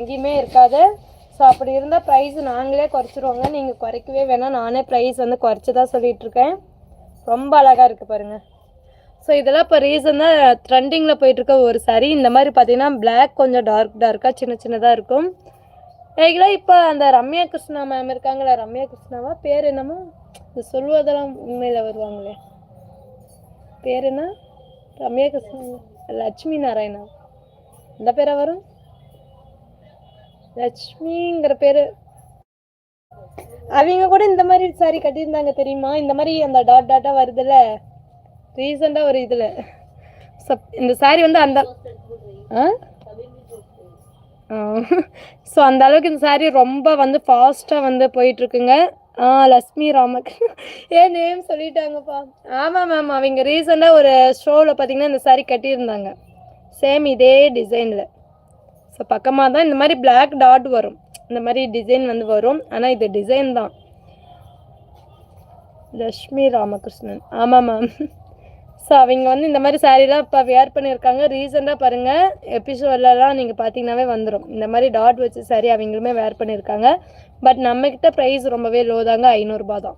எங்கேயுமே இருக்காது. ஸோ அப்படி இருந்தால் ப்ரைஸ் நாங்களே குறைச்சிருவோங்க, நீங்கள் குறைக்கவே வேணாம். நானே ப்ரைஸ் வந்து குறைச்சி தான் சொல்லிகிட்ருக்கேன். ரொம்ப அழகாக இருக்குது பாருங்கள். ஸோ இதெல்லாம் இப்போ ரீசனாக ட்ரெண்டிங்கில் போயிட்டுருக்க ஒரு சாரீ. இந்த மாதிரி பார்த்தீங்கன்னா பிளாக் கொஞ்சம் டார்க்காக சின்ன சின்னதாக இருக்கும். ரெகுலராக இப்போ அந்த ரம்யா கிருஷ்ணா மேம் இருக்காங்களே, ரம்யா கிருஷ்ணாவா பேர் என்னமோ, இந்த சொல்வதெல்லாம் உண்மையில் வருவாங்களே, பேர் என்ன, ரம்யா கிருஷ்ணா, லட்சுமி நாராயணா, இந்த பேரா வரும், லட்சுமிங்கிற பேர். அவங்க கூட இந்த மாதிரி சாரி கட்டியிருந்தாங்க தெரியுமா, இந்த மாதிரி அந்த டாட்டாக வருதுல்ல ரீசெண்டாக ஒரு இதில். இந்த சாரி வந்து அந்த ஸோ அந்த அளவுக்கு இந்த சாரீ ரொம்ப வந்து ஃபாஸ்ட்டாக வந்து போயிட்டுருக்குங்க. லக்ஷ்மி ராமக் ஏன் நேம் சொல்லிட்டாங்கப்பா. ஆமாம் மேம், அவங்க ரீசெண்டாக ஒரு ஷோவில் பார்த்தீங்கன்னா இந்த சாரீ கட்டியிருந்தாங்க, சேம் இதே டிசைனில். ஸோ பக்கமாக தான் இந்த மாதிரி பிளாக் டாட் வரும், இந்த மாதிரி டிசைன் வந்து வரும். ஆனால் இது டிசைன் தான். லக்ஷ்மி ராமகிருஷ்ணன், ஆமாம் மேம். ஸோ அவங்க வந்து இந்த மாதிரி சாரீலாம் இப்போ வேர் பண்ணியிருக்காங்க. ரீசெண்டாக பாருங்கள், எபிசோட்லலாம் நீங்கள் பார்த்தீங்கன்னாவே வந்துடும். இந்த மாதிரி டாட் வச்சு சாரீ அவங்களுமே வேர் பண்ணியிருக்காங்க. பட் நம்மக்கிட்ட ப்ரைஸ் ரொம்பவே லோ தாங்க, 500 ரூபா தான்.